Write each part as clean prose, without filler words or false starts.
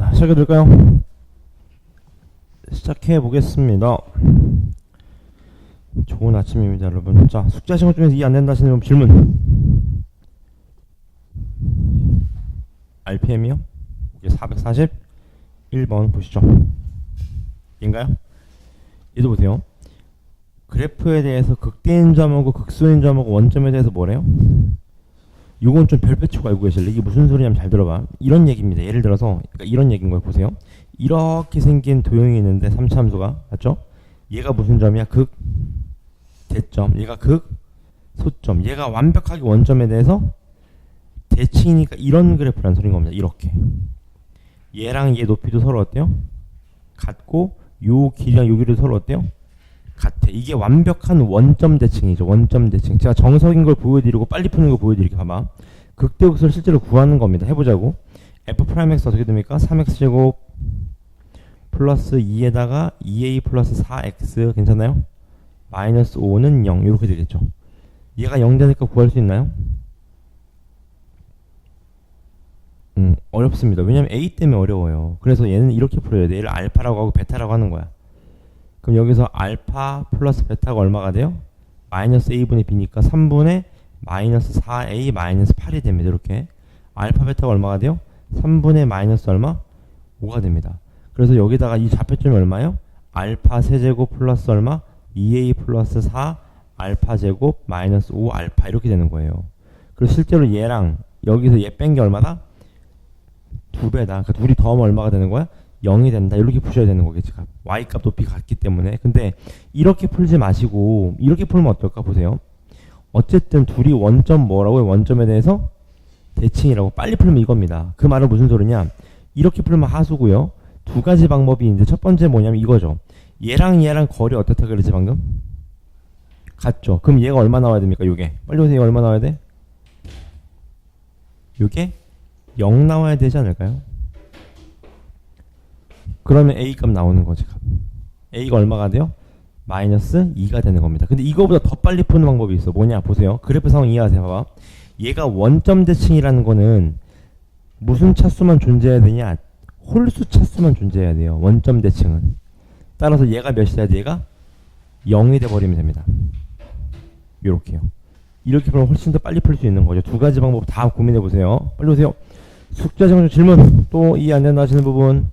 자, 시작해볼까요? 시작해보겠습니다. 좋은 아침입니다, 여러분. 자, 숙제 하신 것 중에서 이해 안 된다 하시는 분 질문. RPM이요? 441번 보시죠. 인가요? 얘도 보세요. 그래프에 대해서 극대인 점하고 극소인 점하고 원점에 대해서 뭐래요? 요건 좀 별표치고 알고 계실래? 이게 무슨 소리냐면 잘 들어봐. 이런 얘기입니다. 예를 들어서 그러니까 이런 얘기인 거예요. 보세요. 이렇게 생긴 도형이 있는데 3차 함수가 맞죠? 얘가 무슨 점이야? 극 대점. 얘가 극 소점. 얘가 완벽하게 원점에 대해서 대칭이니까 이런 그래프라는 소리인 겁니다. 이렇게. 얘랑 얘 높이도 서로 어때요? 같고 요 길이랑 요 길이도 서로 어때요? 같아. 이게 완벽한 원점 대칭이죠. 원점 대칭. 제가 정석인 걸 보여드리고 빨리 푸는 걸 보여드릴게요. 봐봐. 극대극소를 실제로 구하는 겁니다. 해보자고. f'x 어떻게 됩니까? 3x제곱 플러스 2에다가 2a 플러스 4x 괜찮나요? 마이너스 5는 0 이렇게 되겠죠. 얘가 0 되니까 구할 수 있나요? 어렵습니다. 왜냐면 a 때문에 어려워요. 그래서 얘는 이렇게 풀어야 돼. 얘를 알파라고 하고 베타라고 하는 거야. 그럼 여기서 알파 플러스 베타가 얼마가 돼요? 마이너스 a분의 b니까 3분의 마이너스 4a 마이너스 8이 됩니다. 이렇게 알파 베타가 얼마가 돼요? 3분의 마이너스 얼마? 5가 됩니다. 그래서 여기다가 이 좌표점이 얼마예요? 알파 세제곱 플러스 얼마? 2a 플러스 4 알파 제곱 마이너스 5 알파 이렇게 되는 거예요. 그리고 실제로 얘랑 여기서 얘 뺀 게 얼마다? 2배다. 그러니까 둘이 더하면 얼마가 되는 거야? 0이 된다. 이렇게 푸셔야 되는 거겠지. y값 높이 같기 때문에. 근데 이렇게 풀지 마시고 이렇게 풀면 어떨까 보세요. 어쨌든 둘이 원점 뭐라고요? 원점에 대해서 대칭이라고 빨리 풀면 이겁니다. 그 말은 무슨 소리냐? 이렇게 풀면 하수고요. 두 가지 방법이 이제 첫 번째 뭐냐면 이거죠. 얘랑 거리 어떻다 그랬지 방금? 같죠. 그럼 얘가 얼마 나와야 됩니까? 요게. 빨리 보세요. 얘가 얼마 나와야 돼? 요게 0 나와야 되지 않을까요? 그러면 A값 나오는 거지. A가 얼마가 돼요? 마이너스 2가 되는 겁니다. 근데 이거보다 더 빨리 푸는 방법이 있어. 뭐냐? 보세요. 그래프 상황 이해하세요. 봐봐. 얘가 원점 대칭이라는 거는 무슨 차수만 존재해야 되냐? 홀수 차수만 존재해야 돼요. 원점 대칭은. 따라서 얘가 몇이 돼야 돼? 얘가 0이 돼버리면 됩니다. 요렇게요. 이렇게 풀면 훨씬 더 빨리 풀 수 있는 거죠. 두 가지 방법 다 고민해보세요. 빨리 오세요. 숙제 정도 질문 또 이해 안 된다 하시는 부분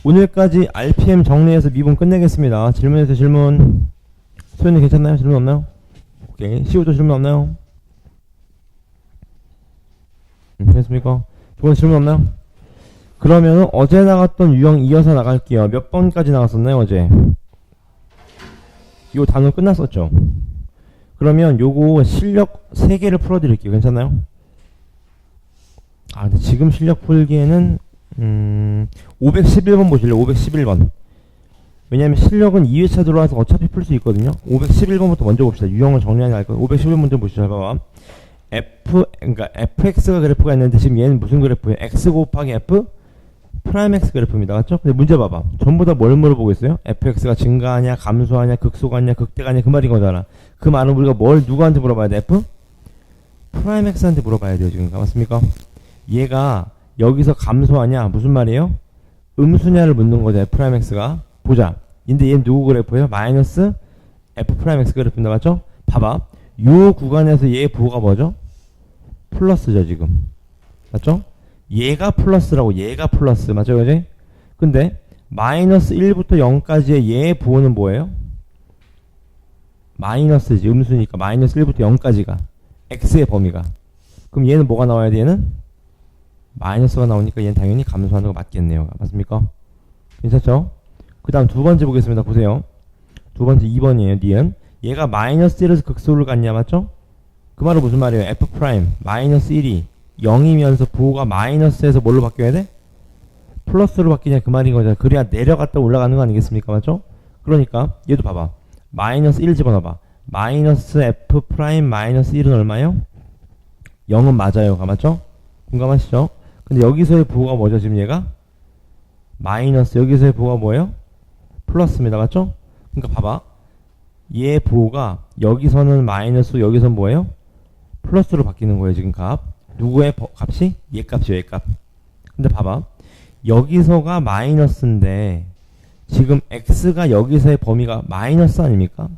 오늘까지 RPM 정리해서 미분 끝내겠습니다. 질문해서 질문. 소연이 괜찮나요? 질문 없나요? 오케이. 시우도 질문 없나요? 됐습니까? 두 번 질문 없나요? 그러면 어제 나갔던 유형 이어서 나갈게요. 몇 번까지 나갔었나요? 어제 요 단원 끝났었죠. 그러면 요거 실력 3개를 풀어드릴게요. 괜찮나요? 근데 지금 실력 풀기에는 511번 보실래요? 511번. 왜냐면 실력은 2회차 들어와서 어차피 풀 수 있거든요. 511번부터 먼저 봅시다. 유형을 정리하는 게 나을 거예요. 511번 먼저 보시죠. 봐봐. 그러니까 fx가 그래프가 있는데 지금 얘는 무슨 그래프예요? x 곱하기 f 프라임 x 그래프입니다. 맞죠? 근데 문제 봐봐. 전부 다 뭘 물어보고 있어요? fx가 증가하냐, 감소하냐, 극소가냐, 극대가냐 그 말인 거잖아. 그 말은 우리가 뭘 누구한테 물어봐야 돼? f 프라임 x한테 물어봐야 돼요. 지금 맞습니까? 얘가 여기서 감소하냐 무슨 말이에요? 음수냐를 묻는 거죠. f' x가 보자. 근데 얘는 누구 그래프예요? 마이너스 f' x 그래프인데 맞죠? 봐봐. 요 구간에서 얘 부호가 뭐죠? 플러스죠 지금. 맞죠? 얘가 플러스라고. 얘가 플러스 맞죠? 그지? 근데 마이너스 1부터 0까지의 얘의 부호는 뭐예요? 마이너스지. 음수니까 마이너스 1부터 0까지가 x의 범위가. 그럼 얘는 뭐가 나와야 돼? 얘는 마이너스가 나오니까 얘는 당연히 감소하는 거 맞겠네요. 맞습니까? 괜찮죠? 그 다음 두 번째 보겠습니다. 보세요. 두 번째 2번이에요. 니은. 얘가 마이너스 1에서 극소를 갔냐 맞죠? 그 말은 무슨 말이에요? f' 마이너스 1이 0이면서 부호가 마이너스에서 뭘로 바뀌어야 돼? 플러스로 바뀌냐 그 말인 거죠. 그래야 내려갔다 올라가는 거 아니겠습니까? 맞죠? 그러니까 얘도 봐봐. 마이너스 1 집어넣어봐. 마이너스 f' 마이너스 1은 얼마예요? 0은 맞아요. 맞죠? 공감하시죠? 근데 여기서의 부호가 뭐죠? 지금 얘가? 마이너스. 여기서의 부호가 뭐예요? 플러스입니다. 맞죠? 그러니까 봐봐. 얘 부호가 여기서는 마이너스, 여기서는 뭐예요? 플러스로 바뀌는 거예요. 지금 값. 누구의 값이? 얘 값이요. 얘 값. 근데 봐봐. 여기서가 마이너스인데 지금 x가 여기서의 범위가 마이너스 아닙니까?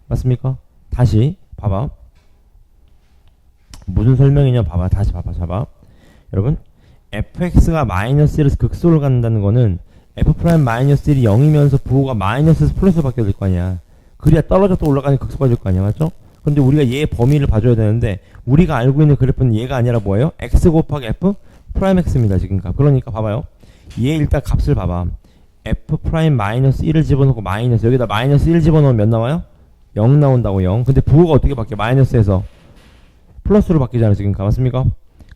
맞습니까? 다시 봐봐. 무슨 설명이냐 봐봐. 다시 봐봐. 잡아. 여러분 fx가 마이너스 1에서 극소를 갖는다는 거는 f 프라임 마이너스 1이 0이면서 부호가 마이너스에서 플러스로 바뀌어야 될 거 아니야. 그래야 떨어졌다 올라가는 극소가 될 거 아니야. 맞죠? 근데 우리가 얘의 범위를 봐줘야 되는데 우리가 알고 있는 그래프는 얘가 아니라 뭐예요? x 곱하기 f 프라임 x입니다. 지금 값. 그러니까 봐봐요. 얘 일단 값을 봐봐. f 프라임 마이너스 1을 집어넣고 마이너스 여기다 마이너스 1 집어넣으면 몇 나와요? 0 나온다고 0. 근데 부호가 어떻게 바뀌어? 마이너스에서 플러스로 바뀌잖아 지금 값. 맞습니까?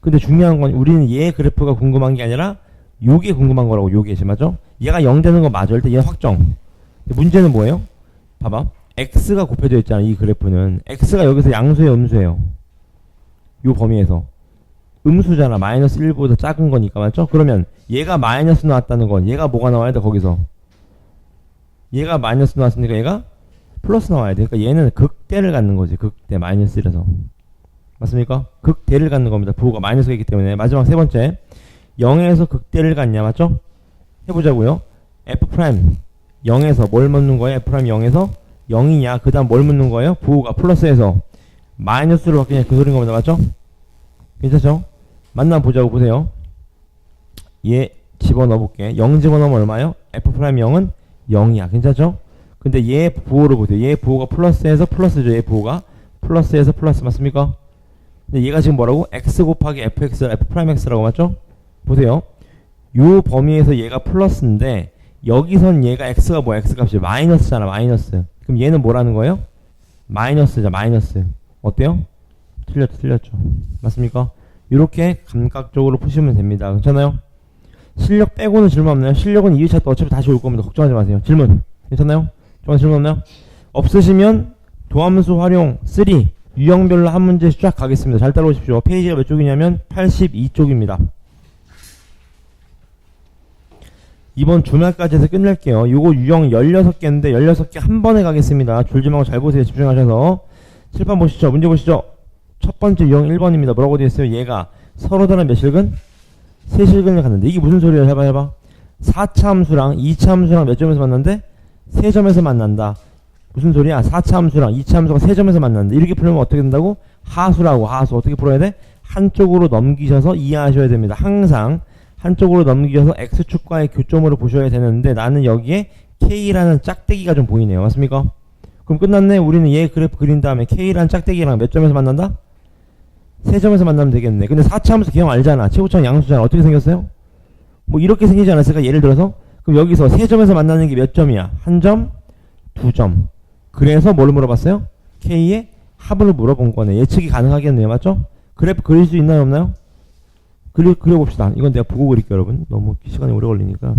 근데 중요한 건 우리는 얘 그래프가 궁금한 게 아니라 요게 궁금한 거라고. 요게 지금 맞죠? 얘가 0 되는 거 맞아. 일단 얘 확정. 문제는 뭐예요? 봐봐. x가 곱해져 있잖아. 이 그래프는 x가 여기서 양수예요 음수예요? 요 범위에서 음수잖아. 마이너스 1보다 작은 거니까 맞죠? 그러면 얘가 마이너스 나왔다는 건 얘가 뭐가 나와야 돼 거기서? 얘가 마이너스 나왔으니까 얘가 플러스 나와야 돼. 그러니까 얘는 극대를 갖는 거지. 극대 마이너스 1에서. 맞습니까? 극대를 갖는 겁니다. 부호가 마이너스가 있기 때문에. 마지막 세 번째 0에서 극대를 갖냐 맞죠? 해보자고요. f 프라임 0에서 뭘 묻는 거예요? f 프라임 0에서 0이냐 그 다음 뭘 묻는 거예요? 부호가 플러스에서 마이너스로 바뀌냐 그 소리인 겁니다. 맞죠? 괜찮죠? 만나 보자고. 보세요. 얘 집어넣어 볼게. 0 집어넣으면 얼마요? f 프라임 0은 0이야. 괜찮죠? 근데 얘 부호를 보세요. 얘 부호가 플러스에서 플러스죠. 얘 부호가 플러스에서 플러스 맞습니까? 근데 얘가 지금 뭐라고? x 곱하기 fx, f 프라임 x라고 맞죠? 보세요. 요 범위에서 얘가 플러스인데 여기선 얘가 x가 뭐야? x 값이 마이너스잖아. 마이너스. 그럼 얘는 뭐라는 거예요? 마이너스죠. 마이너스. 어때요? 틀렸죠. 맞습니까? 이렇게 감각적으로 푸시면 됩니다. 괜찮아요? 실력 빼고는 질문 없나요? 실력은 2회차 때 어차피 다시 올 겁니다. 걱정하지 마세요. 질문 괜찮나요? 질문 없나요? 없으시면 도함수 활용 3 유형별로 한 문제씩 쫙 가겠습니다. 잘 따라오십시오. 페이지가 몇 쪽이냐면 82쪽입니다. 이번 주말까지 해서 끝낼게요. 요거 유형 16개인데 16개 한 번에 가겠습니다. 줄지 말고 잘 보세요. 집중하셔서. 칠판 보시죠. 문제 보시죠. 첫 번째 유형 1번입니다. 뭐라고 되어 있어요? 얘가 서로 다른 몇 실근? 세 실근을 갖는데 이게 무슨 소리예요? 해봐. 4차 함수랑 2차 함수랑 몇 점에서 만난대? 3점에서 만난다. 무슨 소리야? 4차 함수랑 2차 함수가 3점에서 만난다. 이렇게 풀면 어떻게 된다고? 하수라고. 하수. 어떻게 풀어야 돼? 한쪽으로 넘기셔서 이해하셔야 됩니다. 항상 한쪽으로 넘기셔서 x축과의 교점으로 보셔야 되는데 나는 여기에 k라는 짝대기가 좀 보이네요. 맞습니까? 그럼 끝났네. 우리는 얘 그래프 그린 다음에 k라는 짝대기랑 몇 점에서 만난다? 3점에서 만나면 되겠네. 근데 4차 함수 개형 알잖아. 최고점 양수잖아. 어떻게 생겼어요? 뭐 이렇게 생기지 않았을까? 예를 들어서 그럼 여기서 3점에서 만나는 게 몇 점이야? 1점? 2점. 그래서 뭘 물어봤어요? k의 합을 물어본 거네. 예측이 가능하겠네요. 맞죠? 그래프 그릴 수 있나요? 없나요? 그려봅시다. 이건 내가 보고 그릴게요. 여러분. 너무 시간이 오래 걸리니까.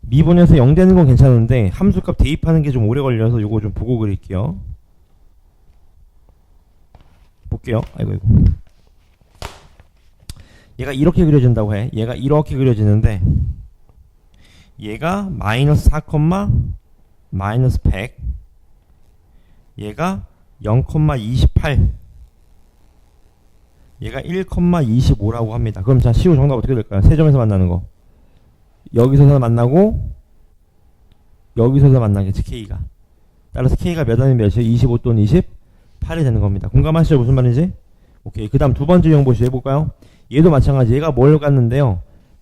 미분에서 0 되는 건 괜찮은데 함수값 대입하는 게 좀 오래 걸려서 요거 좀 보고 그릴게요. 볼게요. 아이고. 얘가 이렇게 그려진다고 해. 얘가 이렇게 그려지는데 얘가 마이너스 4, 마이너스 100 얘가 0,28 얘가 1,25라고 합니다. 그럼 자 시우 정답 어떻게 될까요? 세 점에서 만나는 거. 여기서서 만나고 여기서서 만나겠지 k가. 따라서 k가 몇 원이 몇이에요? 25 또는 28이 되는 겁니다. 공감하시죠? 무슨 말인지? 오케이. 그 다음 두 번째 유형 보시죠. 해볼까요? 얘도 마찬가지. 얘가 뭘 갖는데요?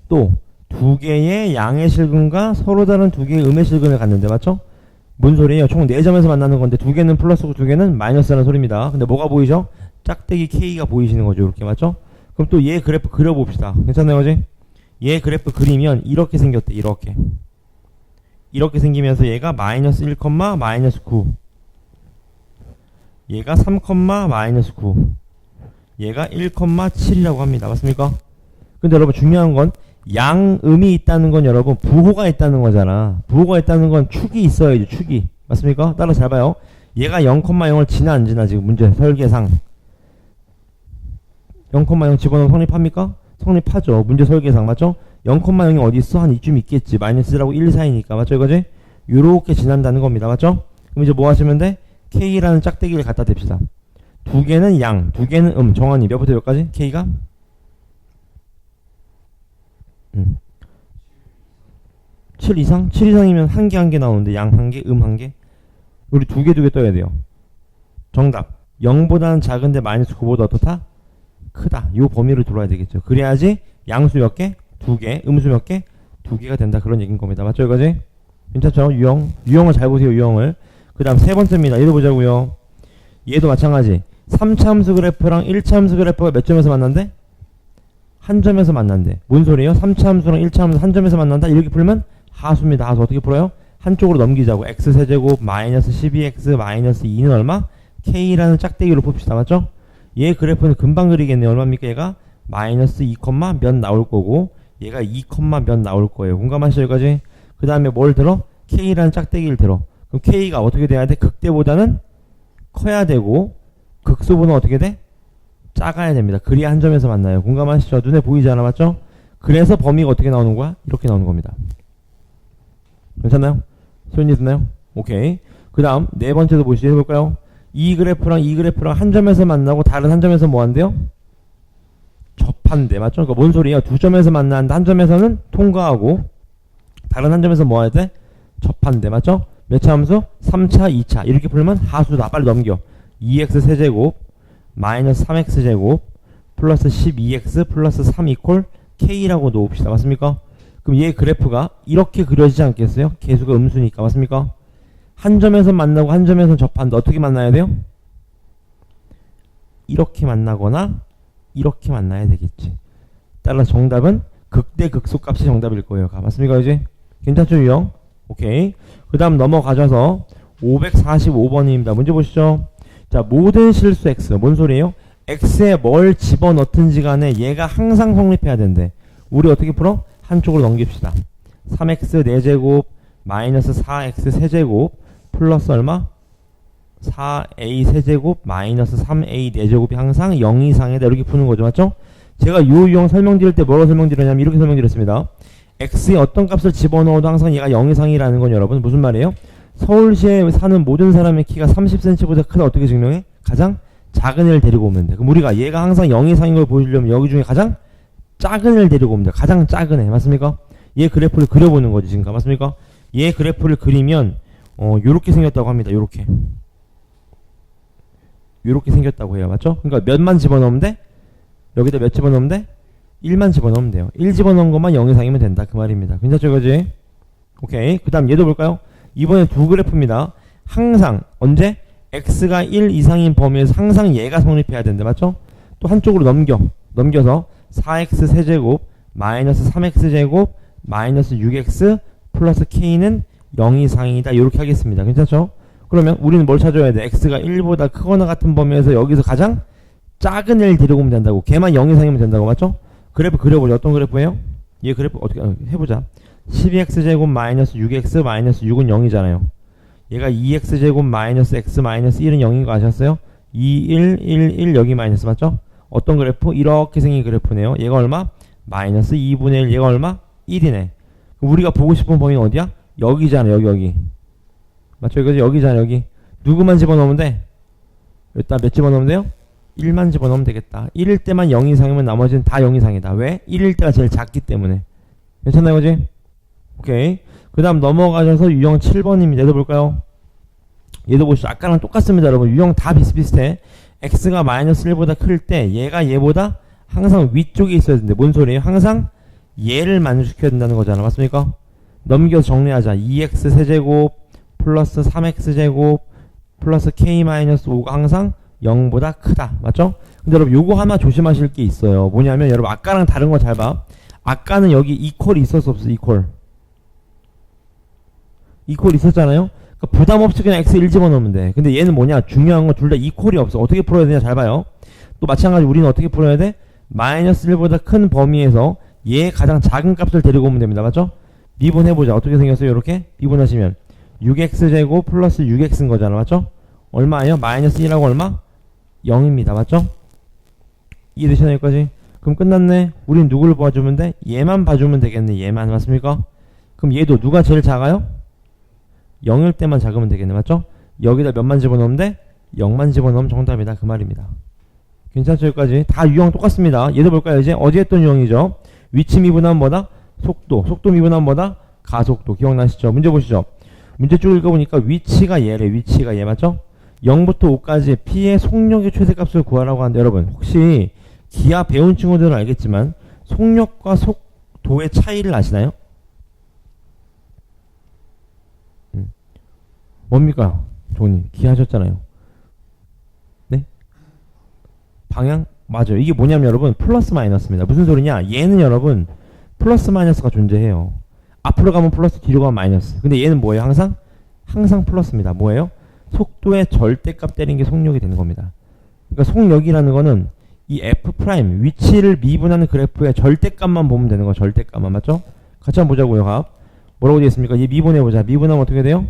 또 두 개의 양의 실근과 서로 다른 두 개의 음의 실근을 갖는데 맞죠? 뭔 소리예요? 총 4점에서 만나는 건데 두 개는 플러스고 두 개는 마이너스라는 소리입니다. 근데 뭐가 보이죠? 짝대기 K가 보이시는 거죠. 이렇게 맞죠? 그럼 또 얘 그래프 그려봅시다. 괜찮나요? 그지? 얘 그래프 그리면 이렇게 생겼대. 이렇게 생기면서 얘가 마이너스 1, 마이너스 9 얘가 3, 마이너스 9 얘가 1,7이라고 합니다. 맞습니까? 근데 여러분 중요한 건 양음이 있다는 건 여러분 부호가 있다는 거잖아. 부호가 있다는 건 축이 있어야죠. 축이. 맞습니까? 따라서 잘 봐요. 얘가 0,0을 지나 안 지나 지금 문제 설계상 0,0 집어넣으면 성립합니까? 성립하죠. 문제 설계상 맞죠? 0,0이 어디 있어? 한 이쯤 있겠지. 마이너스 1하고 1 사이니까 맞죠 이거지? 요렇게 지난다는 겁니다. 맞죠? 그럼 이제 뭐 하시면 돼? K라는 짝대기를 갖다 댑시다. 두 개는 양, 두 개는 정원이 몇 부터 몇까지? K가? 7 이상? 7 이상이면 한 개 나오는데 양 한 개, 한 개. 우리 두 개 떠야 돼요. 정답. 0보다는 작은데 마이너스 9보다 어떻다? 크다. 요 범위를 들어야 되겠죠. 그래야지 양수 몇 개? 두 개. 음수 몇 개? 두 개가 된다. 그런 얘기인 겁니다. 맞죠 이거지? 괜찮죠? 유형을 잘 보세요. 유형을. 그 다음 세 번째입니다. 얘도 보자고요. 얘도 마찬가지. 3차 함수 그래프랑 1차 함수 그래프가 몇 점에서 만난대? 한 점에서 만난대. 뭔 소리예요? 3차 함수랑 1차 함수 한 점에서 만난다? 이렇게 풀면 하수입니다. 하수 어떻게 풀어요? 한쪽으로 넘기자고. x세제곱 마이너스 12x 마이너스 2는 얼마? k라는 짝대기로 풉시다. 맞죠? 얘 그래프는 금방 그리겠네요. 얼마입니까? 얘가 마이너스 2, 몇 나올 거고 얘가 2, 몇 나올 거예요. 공감하시죠? 여기까지? 그 다음에 뭘 들어? k라는 짝대기를 들어. 그럼 k가 어떻게 돼야 돼? 극대보다는 커야 되고 극소보다는 어떻게 돼? 작아야 됩니다. 그래야 한 점에서 만나요. 공감하시죠? 눈에 보이지 않아? 맞죠? 그래서 범위가 어떻게 나오는 거야? 이렇게 나오는 겁니다. 괜찮나요? 소연이 듣나요? 오케이. 그 다음 네 번째도 보시죠. 해볼까요? 이 그래프랑 한 점에서 만나고 다른 한 점에서 뭐 한대요? 접한대. 맞죠? 그러니까 뭔 소리예요? 두 점에서 만나는데 한 점에서는 통과하고 다른 한 점에서 뭐 해야 돼? 접한대. 맞죠? 몇 차 함수? 3차, 2차. 이렇게 풀면 하수다. 빨리 넘겨. 2x 세제곱 마이너스 3x 제곱 플러스 12x 플러스 3 이퀄 k라고 놓읍시다. 맞습니까? 그럼 얘 그래프가 이렇게 그려지지 않겠어요? 개수가 음수니까. 맞습니까? 한 점에서 만나고 한 점에서 접한다. 어떻게 만나야 돼요? 이렇게 만나거나 이렇게 만나야 되겠지. 따라서 정답은 극대 극소값이 정답일 거예요. 맞습니까? 이제 괜찮죠? 유형? 오케이. 그 다음 넘어가셔서 545번입니다. 문제 보시죠. 자, 모든 실수 x. 뭔 소리예요? x에 뭘 집어넣든지 간에 얘가 항상 성립해야 된대. 우리 어떻게 풀어? 한쪽으로 넘깁시다. 3x 4제곱 마이너스 4x 세제곱 플러스 얼마? 4a 세제곱 마이너스 3a 4제곱이 항상 0 이상이다. 이렇게 푸는 거죠. 맞죠? 제가 요 유형 설명드릴 때 뭐라고 설명드렸냐면 이렇게 설명드렸습니다. x에 어떤 값을 집어넣어도 항상 얘가 0 이상이라는 건 여러분 무슨 말이에요? 서울시에 사는 모든 사람의 키가 30cm보다 크다. 어떻게 증명해? 가장 작은 애를 데리고 오면 돼. 그럼 우리가 얘가 항상 0 이상인 걸 보여주려면 여기 중에 가장 작은 애를 데리고 옵니다. 가장 작은 애. 맞습니까? 얘 그래프를 그려보는 거지 지금. 맞습니까? 얘 그래프를 그리면 요렇게 생겼다고 합니다. 요렇게 생겼다고 해요. 맞죠? 그러니까 몇만 집어넣으면 돼? 여기다 몇 집어넣으면 돼? 1만 집어넣으면 돼요. 1 집어넣은 것만 0 이상이면 된다. 그 말입니다. 괜찮죠? 이거지? 오케이. 그 다음 얘도 볼까요? 이번에 두 그래프입니다. 항상 언제? x가 1 이상인 범위에서 항상 얘가 성립해야 된다. 맞죠? 또 한쪽으로 넘겨서 4x 세제곱 마이너스 3x 제곱 마이너스 6x 플러스 k는 0 이상이다. 이렇게 하겠습니다. 괜찮죠? 그러면 우리는 뭘 찾아야 돼? x가 1보다 크거나 같은 범위에서 여기서 가장 작은 애를 데리고 오면 된다고. 걔만 0 이상이면 된다고. 맞죠? 그래프 그려보자. 어떤 그래프예요? 얘 그래프 어떻게 해보자. 12x제곱 마이너스 6x 마이너스 6은 0이잖아요. 얘가 2x제곱 마이너스 x 마이너스 1은 0인 거 아셨어요? 2, 1, 1, 1 여기 마이너스. 맞죠? 어떤 그래프? 이렇게 생긴 그래프네요. 얘가 얼마? 마이너스 2분의 1. 얘가 얼마? 1이네. 우리가 보고 싶은 범위는 어디야? 여기잖아. 여기. 맞죠? 이거지? 여기잖아. 여기. 누구만 집어넣으면 돼? 일단 몇 집어넣으면 돼요? 1만 집어넣으면 되겠다. 1일 때만 0 이상이면 나머지는 다 0 이상이다. 왜? 1일 때가 제일 작기 때문에. 괜찮나요? 그지? 오케이. 그 다음 넘어가셔서 유형 7번입니다. 얘도 볼까요? 얘도 보시죠. 아까랑 똑같습니다. 여러분. 유형 다 비슷비슷해. x가 마이너스 1보다 클 때 얘가 얘보다 항상 위쪽에 있어야 되는데 뭔 소리예요? 항상 얘를 만족시켜야 된다는 거잖아. 맞습니까? 넘겨서 정리하자. 2x 세제곱 플러스 3x 제곱 플러스 k-5가 항상 0보다 크다. 맞죠? 근데 여러분 요거 하나 조심하실 게 있어요. 뭐냐면 여러분 아까랑 다른 거 잘 봐. 아까는 여기 이퀄이 있었어 없어? 이퀄 있었잖아요. 그러니까 부담 없이 그냥 x 1 집어넣으면 돼. 근데 얘는 뭐냐? 중요한 건 둘 다 이퀄이 없어. 어떻게 풀어야 되냐? 잘 봐요. 또 마찬가지 우리는 어떻게 풀어야 돼? 마이너스 1보다 큰 범위에서 얘 가장 작은 값을 데리고 오면 됩니다. 맞죠? 미분해보자. 어떻게 생겼어요? 이렇게 미분하시면 6x제곱 플러스 6x인 거잖아. 맞죠? 얼마예요? 마이너스 1하고 얼마? 0입니다. 맞죠? 이해되시나요? 여기까지? 그럼 끝났네. 우린 누구를 봐주면 돼? 얘만 봐주면 되겠네. 얘만. 맞습니까? 그럼 얘도 누가 제일 작아요? 0일 때만 작으면 되겠네. 맞죠? 여기다 몇만 집어넣으면 돼? 0만 집어넣으면 정답이다. 그 말입니다. 괜찮죠? 여기까지? 다 유형 똑같습니다. 얘도 볼까요? 이제 어제 했던 유형이죠. 위치 미분하면 뭐다? 속도 미분하면 뭐다? 가속도 기억나시죠? 문제 보시죠. 문제 쭉 읽어보니까 위치가 얘래. 위치가 얘 맞죠? 0부터 5까지 P의 속력의 최대값을 구하라고 하는데 여러분 혹시 기아 배운 친구들은 알겠지만 속력과 속도의 차이를 아시나요? 뭡니까? 조님 기아 하셨잖아요. 네? 방향? 맞아요. 이게 뭐냐면 여러분 플러스 마이너스입니다. 무슨 소리냐? 얘는 여러분 플러스 마이너스가 존재해요. 앞으로 가면 플러스, 뒤로 가면 마이너스. 근데 얘는 뭐예요? 항상 플러스입니다. 뭐예요? 속도의 절대값 때린 게 속력이 되는 겁니다. 그러니까 속력이라는 거는 이 F' 위치를 미분하는 그래프의 절대값만 보면 되는 거. 절대값만 맞죠? 같이 한번 보자고요. 값 뭐라고 되어 있습니까? 얘 미분해보자. 미분하면 어떻게 돼요?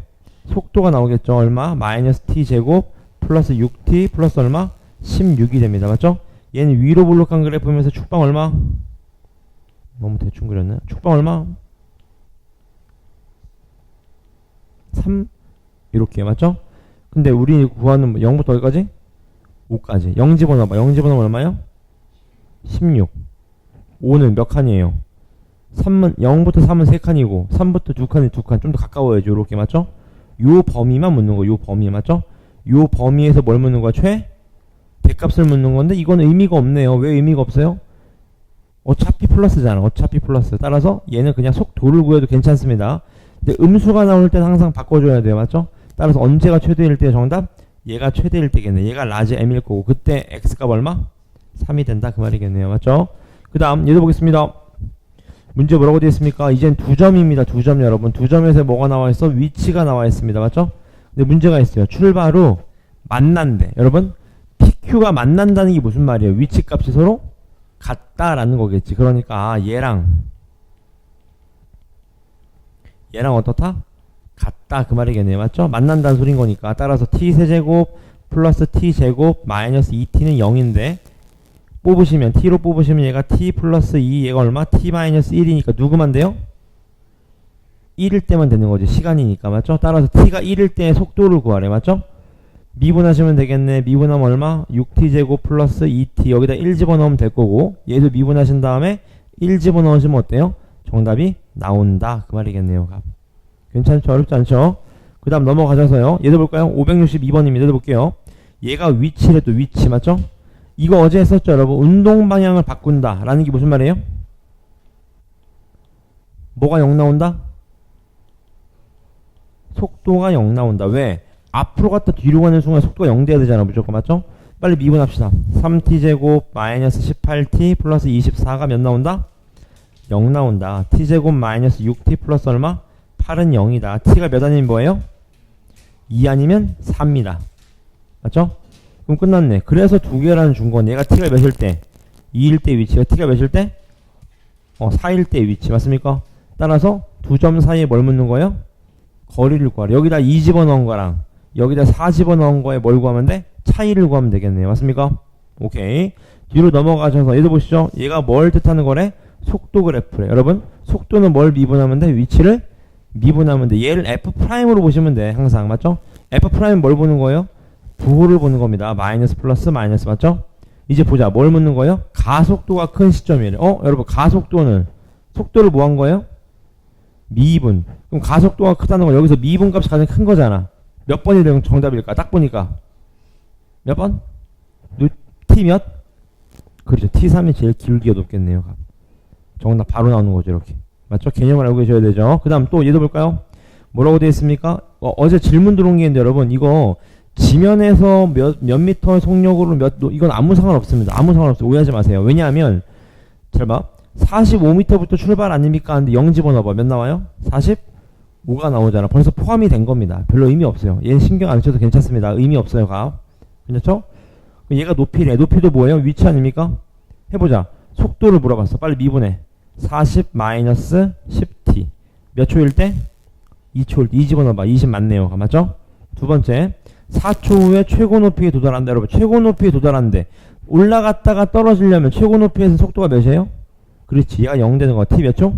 속도가 나오겠죠. 얼마? 마이너스 t 제곱 플러스 6t 플러스 얼마? 16이 됩니다. 맞죠? 얘는 위로 볼록한 그래프면서 축방 얼마? 너무 대충 그렸네. 축방 얼마? 3 이렇게 맞죠? 근데 우리 구하는 0부터 어디까지? 5까지 0 집어넣어봐. 0 집어넣으면 얼마요? 16. 5는 몇 칸이에요? 3은 0부터 3은 3칸이고 3부터 2칸이 2칸 좀 더 가까워야죠. 이렇게 맞죠? 요 범위만 묻는 거. 요 범위 맞죠? 요 범위에서 뭘 묻는 거야? 대값을 묻는 건데 이건 의미가 없네요. 왜 의미가 없어요? 어차피 플러스잖아. 어차피 플러스. 따라서 얘는 그냥 속도를 구해도 괜찮습니다. 근데 음수가 나올 때는 항상 바꿔줘야 돼요. 맞죠? 따라서 언제가 최대일 때 정답? 얘가 최대일 때겠네. 얘가 라지 m일 거고 그때 x값 얼마? 3이 된다 그 말이겠네요. 맞죠? 그 다음 얘도 보겠습니다. 문제 뭐라고 되어 있습니까? 이젠 2점입니다. 2점 여러분. 2점에서 뭐가 나와 있어? 위치가 나와 있습니다. 맞죠? 근데 문제가 있어요. 출발 후 만난대. 여러분 PQ가 만난다는 게 무슨 말이에요? 위치값이 서로 같다라는 거겠지. 그러니까 얘랑 어떻다? 같다 그 말이겠네요. 맞죠? 만난다는 소린 거니까. 따라서 t세제곱 플러스 t제곱 마이너스 2t는 0인데 뽑으시면 t로 뽑으시면 얘가 t 플러스 2 얘가 얼마? t 마이너스 1이니까 누구만 돼요? 1일 때만 되는 거지. 시간이니까. 맞죠? 따라서 t가 1일 때의 속도를 구하래. 맞죠? 미분하시면 되겠네. 미분하면 얼마? 6t제곱 플러스 2t 여기다 1 집어넣으면 될 거고 얘도 미분하신 다음에 1 집어넣으시면 어때요? 정답이 나온다 그 말이겠네요. 괜찮죠? 어렵지 않죠? 그 다음 넘어가셔서요. 얘도 볼까요? 562번입니다. 얘도 볼게요. 얘가 위치래도 위치 맞죠? 이거 어제 했었죠 여러분. 운동 방향을 바꾼다 라는 게 무슨 말이에요? 뭐가 0 나온다? 속도가 0 나온다. 왜? 앞으로 갔다 뒤로 가는 순간 속도가 0 돼야 되잖아. 무조건 맞죠? 빨리 미분합시다. 3t제곱 마이너스 18t 플러스 24가 몇 나온다? 0 나온다. t제곱 마이너스 6t 플러스 얼마? 8은 0이다. t가 몇 아니면 뭐예요? 2 아니면 4입니다. 맞죠? 그럼 끝났네. 그래서 두 개라는 준 건 얘가 t가 몇일 때? 2일 때 위치가 t가 몇일 때? 4일 때 위치 맞습니까? 따라서 두 점 사이에 뭘 묻는 거예요? 거리를 구하래. 여기다 2 집어넣은 거랑 여기다 4 집어넣은 거에 뭘 구하면 돼? 차이를 구하면 되겠네요. 맞습니까? 오케이. 뒤로 넘어가셔서 얘도 보시죠. 얘가 뭘 뜻하는 거래? 속도 그래프래. 여러분 속도는 뭘 미분하면 돼? 위치를 미분하면 돼. 얘를 F'으로 보시면 돼. 항상 맞죠? F'은 뭘 보는 거예요? 부호를 보는 겁니다. 마이너스 플러스 마이너스 맞죠? 이제 보자. 뭘 묻는 거예요? 가속도가 큰 시점이래. 여러분 가속도는 속도를 뭐 한 거예요? 미분. 그럼 가속도가 크다는 건 여기서 미분 값이 가장 큰 거잖아. 몇 번이 되면 정답일까? 딱 보니까 몇 번? t 몇? 그렇죠. t3이 제일 길기가 높겠네요. 정답 바로 나오는 거죠. 이렇게 맞죠? 개념을 알고 계셔야 되죠. 그 다음 또 얘도 볼까요? 뭐라고 되어 있습니까? 어제 질문 들어온 게 있는데 여러분 이거 지면에서 몇 미터 속력으로 이건 아무 상관없습니다. 아무 상관없어요. 오해하지 마세요. 왜냐하면 잘 봐. 45m부터 출발 아닙니까? 하는데 0 집어넣어봐. 몇 나와요? 45가 나오잖아. 벌써 포함이 된 겁니다. 별로 의미 없어요. 얘는 신경 안 써도 괜찮습니다. 의미 없어요. 그렇죠? 얘가 높이래. 높이도 뭐예요? 위치 아닙니까? 해보자. 속도를 물어봤어. 빨리 미분해. 40 마이너스 10t 몇 초일 때? 2초일 때. 2 집어넣어봐. 20 맞네요. 맞죠? 두 번째 4초 후에 최고 높이에 도달한다. 여러분 최고 높이에 도달한대. 올라갔다가 떨어지려면 최고 높이에서 속도가 몇이에요? 그렇지. 얘가 0 되는 거야. t 몇 초?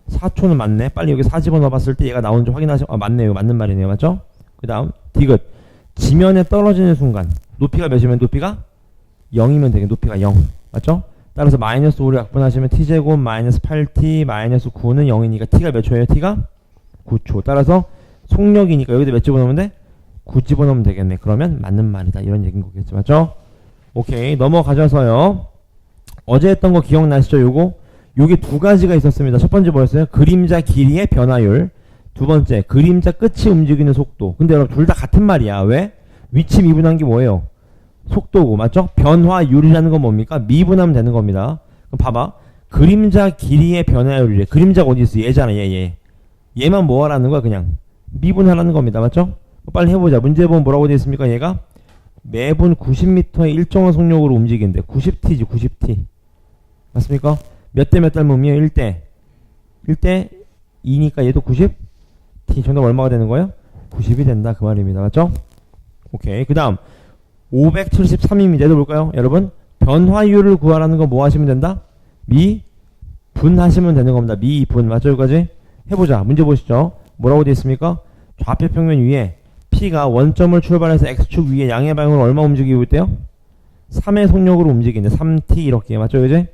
4초는 맞네. 빨리 여기 4 집어넣어봤을 때 얘가 나오는지 확인하시고 맞네요. 맞는 말이네요. 맞죠? 그 다음 디귿 지면에 떨어지는 순간 높이가 몇이면 높이가 0이면 되게 높이가 0 맞죠? 따라서 마이너스 5를 약분하시면 t제곱 마이너스 8t 마이너스 9는 0이니까 t가 몇 초예요? t가 9초. 따라서 속력이니까 여기다 몇 집어넣으면 돼? 9 집어넣으면 되겠네. 그러면 맞는 말이다. 이런 얘기인 거겠지. 맞죠? 오케이. 넘어가셔서요. 어제 했던 거 기억나시죠? 요게 두 가지가 있었습니다. 첫 번째 뭐였어요? 그림자 길이의 변화율. 두 번째, 그림자 끝이 움직이는 속도. 근데 여러분 둘 다 같은 말이야. 왜? 위치 미분한 게 뭐예요? 속도고. 맞죠? 변화율이라는 건 뭡니까? 미분하면 되는 겁니다. 그럼 봐봐. 그림자 길이의 변화율이래. 그림자가 어디 있어? 얘잖아. 얘만 뭐 하라는 거야? 그냥 미분하라는 겁니다. 맞죠? 빨리 해보자. 문제 보면 뭐라고 되어 있습니까? 얘가 매분 90m의 일정한 속력으로 움직이는데 90t지 90t. 맞습니까? 몇 대 몇 닮음이에요? 1대 2니까 얘도 90t. 정답 얼마가 되는 거예요? 90이 된다. 그 말입니다. 맞죠? 오케이. 그 다음 573입니다. 얘도 볼까요? 여러분 변화율을 구하라는 거 뭐 하시면 된다? 미분하시면 되는 겁니다. 미분. 맞죠? 여기까지? 해보자. 문제 보시죠. 뭐라고 되어 있습니까? 좌표 평면 위에 P가 원점을 출발해서 X축 위에 양의 방향으로 얼마 움직이고 있대요? 3의 속력으로 움직이는데 3t 이렇게. 맞죠? 그지?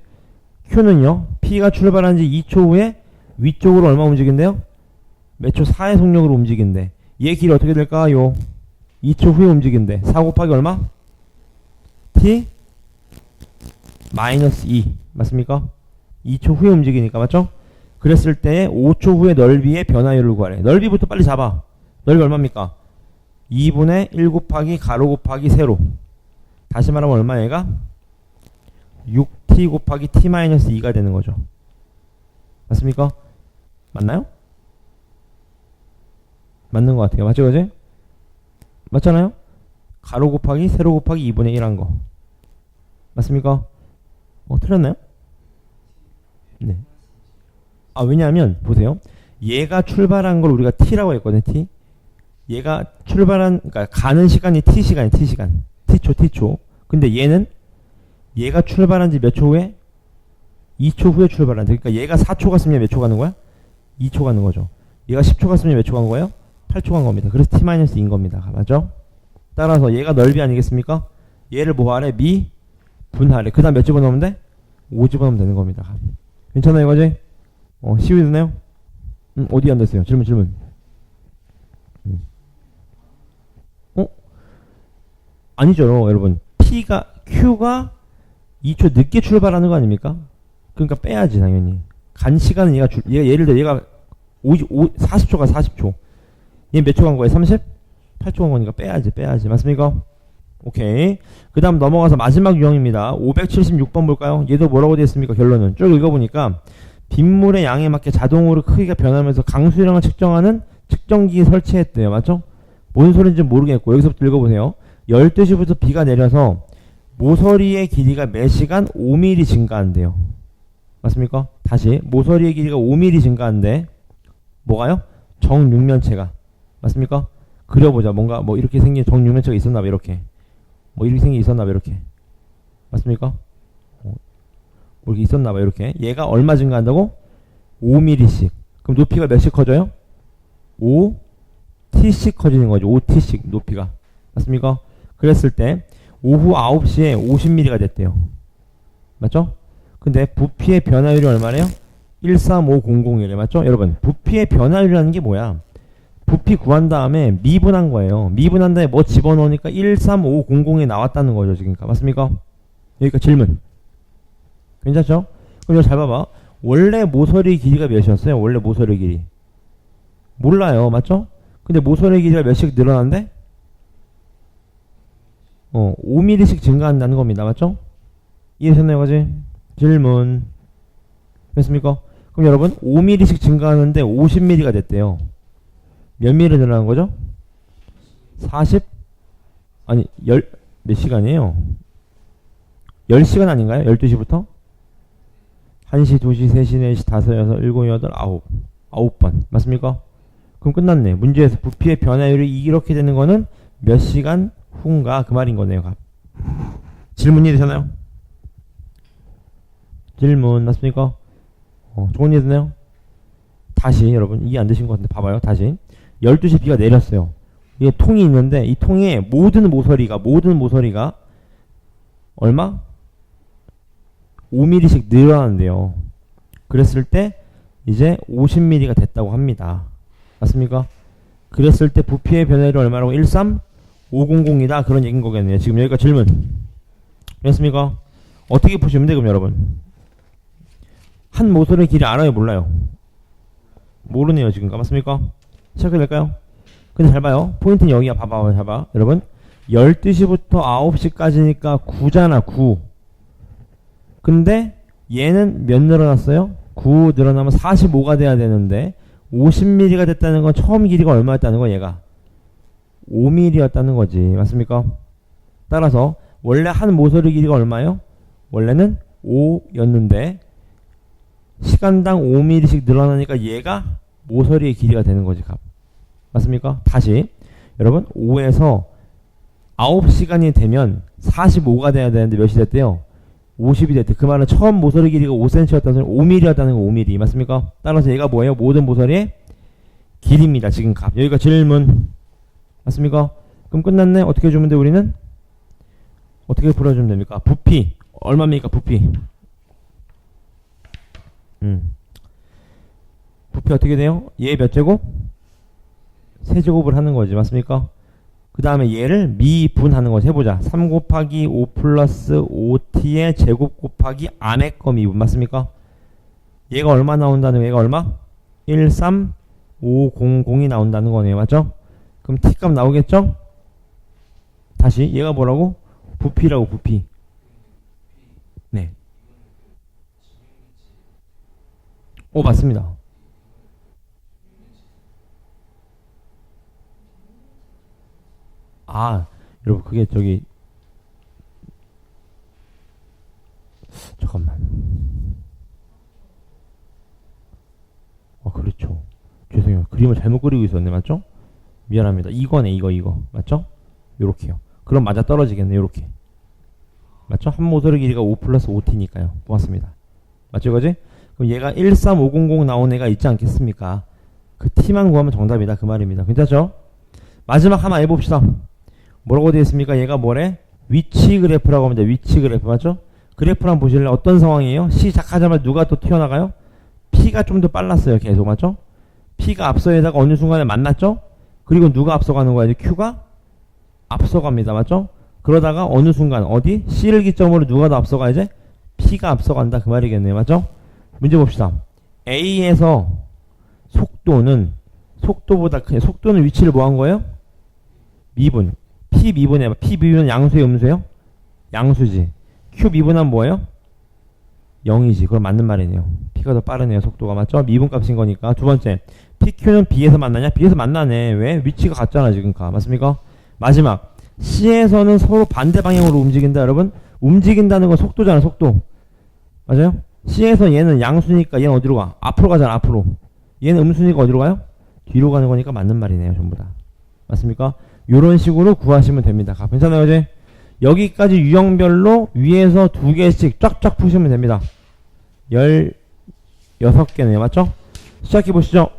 Q는요. P가 출발한 지 2초 후에 위쪽으로 얼마 움직인대요? 몇 초? 4의 속력으로 움직인대. 얘 길이 어떻게 될까요? 2초 후에 움직인대. 4 곱하기 얼마? t 마이너스 2. 맞습니까? 2초 후에 움직이니까. 맞죠? 그랬을 때 5초 후에 넓이의 변화율을 구하래. 넓이부터 빨리 잡아. 넓이 얼마입니까? 2분의 1 곱하기 가로 곱하기 세로. 다시 말하면 얼마 얘가? 6t 곱하기 t-2가 되는 거죠. 맞습니까? 맞나요? 맞는 것 같아요. 맞죠? 그지? 맞잖아요? 가로 곱하기 세로 곱하기 2분의 1 한 거. 맞습니까? 틀렸나요? 네. 왜냐하면 보세요. 얘가 출발한 걸 우리가 t라고 했거든요. t. 얘가 출발한 그러니까 가는 시간이 t시간. t초. 근데 얘가 출발한 지 몇 초 후에? 2초 후에 출발한 지. 그러니까 얘가 4초 갔으면 몇 초 가는 거야? 2초 가는 거죠. 얘가 10초 갔으면 몇 초 간 거예요? 8초 간 겁니다. 그래서 t-2인 겁니다. 맞죠? 따라서 얘가 넓이 아니겠습니까? 얘를 뭐 하래? 미분하래. 그 다음 몇 집어넣으면 돼? 5 집어넣으면 되는 겁니다. 괜찮아요, 이거지? 시우되나요? 어디 앉았어요? 질문. 아니죠, 여러분. Q가 2초 늦게 출발하는 거 아닙니까? 그러니까 빼야지, 당연히. 간 시간은 예를 들어 얘가 40초가 40초. 얘 몇 초 간 거예요? 38초 간 거니까 빼야지. 맞습니까? 오케이. 그 다음 넘어가서 마지막 유형입니다. 576번 볼까요? 얘도 뭐라고 되어 있습니까? 결론은. 쭉 읽어보니까 빗물의 양에 맞게 자동으로 크기가 변하면서 강수량을 측정하는 측정기 설치했대요. 맞죠? 뭔 소리인지 모르겠고 여기서부터 읽어보세요. 12시부터 비가 내려서 모서리의 길이가 매 시간 5mm 증가한대요. 맞습니까? 다시 모서리의 길이가 5mm 증가한데 뭐가요? 정육면체가. 맞습니까? 그려보자. 뭔가 뭐 이렇게 생긴 정육면체가 있었나봐. 이렇게 생긴 있었나봐. 이렇게. 맞습니까? 이렇게 있었나봐. 이렇게. 얘가 얼마 증가한다고? 5mm씩. 그럼 높이가 몇씩 커져요? 5t씩 커지는 거죠. 5t씩 높이가. 맞습니까? 그랬을 때 오후 9시에 50mm가 됐대요. 맞죠? 근데 부피의 변화율이 얼마래요? 13500이래. 맞죠? 여러분 부피의 변화율이라는 게 뭐야? 부피 구한 다음에 미분한 거예요. 미분한 다음에 뭐 집어넣으니까 13500이 나왔다는 거죠. 지금. 맞습니까? 여기까지 질문. 괜찮죠? 그럼 이거 잘 봐봐. 원래 모서리 길이가 몇이었어요? 원래 모서리 길이. 몰라요. 맞죠? 근데 모서리 길이가 몇씩 늘어난대? 5mm씩 증가한다는 겁니다. 맞죠? 이해되셨나요? 까지? 질문. 됐습니까? 그럼 여러분 5mm씩 증가하는데 50mm가 됐대요. 몇 mm 늘어나는 거죠? 10몇 시간이에요? 10시간 아닌가요? 12시부터? 1시, 2시, 3시, 4시, 5, 6, 7, 8, 9번. 맞습니까? 그럼 끝났네. 문제에서 부피의 변화율이 이렇게 되는 거는 몇 시간 후인가 그 말인 거네요. 질문이 되셨나요? 질문 맞습니까? 좋은 일 되나요? 다시 여러분 이해 안 되신 것 같은데 봐봐요. 다시 12시 비가 내렸어요. 이게 통이 있는데 이 통에 모든 모서리가 얼마? 5mm씩 늘어난대요. 그랬을 때 이제 50mm가 됐다고 합니다. 맞습니까? 그랬을 때 부피의 변화율이 얼마라고? 13500이다. 그런 얘기인 거겠네요. 지금 여기가 질문. 됐습니까? 어떻게 푸시면 돼, 그럼 여러분? 한 모서리의 길이 알아요, 몰라요? 모르네요, 지금. 맞습니까? 시작해도 될까요? 근데 잘 봐요. 포인트는 여기야. 봐봐. 여러분. 12시부터 9시까지니까 9잖아, 9. 근데 얘는 몇 늘어났어요? 9 늘어나면 45가 돼야 되는데 50mm가 됐다는 건 처음 길이가 얼마였다는 거야, 얘가? 5mm였다는 거지. 맞습니까? 따라서 원래 한 모서리 길이가 얼마예요? 원래는 5였는데 시간당 5mm씩 늘어나니까 얘가 모서리의 길이가 되는 거지, 값. 맞습니까? 다시 여러분, 5에서 9시간이 되면 45가 돼야 되는데 몇이 됐대요? 50이 됐대. 그 말은 처음 모서리 길이가 5cm였다는 소리, 5mm였다는 거, 5mm. 맞습니까? 따라서 얘가 뭐예요? 모든 모서리의 길이입니다. 지금 값. 여기가 질문. 맞습니까? 그럼 끝났네. 어떻게 해주면 돼, 우리는? 어떻게 풀어주면 됩니까? 부피. 얼마입니까, 부피? 부피 어떻게 돼요? 얘 몇 제곱? 세제곱을 하는 거지. 맞습니까? 그 다음에 얘를 미분하는 거지. 해보자. 3 곱하기 5 플러스 5t의 제곱 곱하기 안의 거 미분. 맞습니까? 얘가 얼마 나온다는 거? 얘가 얼마? 13500이 나온다는 거네요. 맞죠? 그럼 t값 나오겠죠? 다시 얘가 뭐라고? 부피라고. 부피. 네. 오, 맞습니다. 아, 여러분, 그게 저기, 잠깐만. 그렇죠. 죄송해요. 그림을 잘못 그리고 있었네. 맞죠? 미안합니다. 이거네, 이거. 맞죠? 요렇게요. 그럼 맞아 떨어지겠네, 요렇게. 맞죠? 한 모서리 길이가 5 플러스 5t니까요. 고맙습니다. 맞죠, 이거지? 그럼 얘가 13500 나온 애가 있지 않겠습니까? 그 t만 구하면 정답이다. 그 말입니다. 괜찮죠? 마지막 하나 해봅시다. 뭐라고 되어 있습니까? 얘가 뭐래? 위치 그래프라고 합니다. 위치 그래프. 맞죠? 그래프를 한번 보실래요? 어떤 상황이에요? 시작하자마자 누가 또 튀어나가요? P가 좀 더 빨랐어요. 계속. 맞죠? P가 앞서에다가 어느 순간에 만났죠? 그리고 누가 앞서가는 거야? 이제 Q가 앞서갑니다. 맞죠? 그러다가 어느 순간 어디? C를 기점으로 누가 더 앞서가? 이제 P가 앞서간다. 그 말이겠네요. 맞죠? 문제 봅시다. A에서 속도는 속도보다 속도는 위치를 뭐 한 거예요? 미분. P 미분해. P 미분은 양수예요, 음수예요? 양수지. Q 미분하면 뭐예요? 0이지. 그럼 맞는 말이네요. P가 더 빠르네요. 속도가. 맞죠? 미분 값인 거니까. 두 번째. PQ는 B에서 만나냐? B에서 만나네. 왜? 위치가 같잖아, 지금. 맞습니까? 마지막. C에서는 서로 반대 방향으로 움직인다, 여러분. 움직인다는 건 속도잖아, 속도. 맞아요? C에서 얘는 양수니까 얘는 어디로 가? 앞으로 가잖아, 앞으로. 얘는 음수니까 어디로 가요? 뒤로 가는 거니까 맞는 말이네요, 전부 다. 맞습니까? 요런 식으로 구하시면 됩니다. 괜찮아요, 이제? 여기까지 유형별로 위에서 2개씩 쫙쫙 푸시면 됩니다. 16개네요. 맞죠? 시작해 보시죠.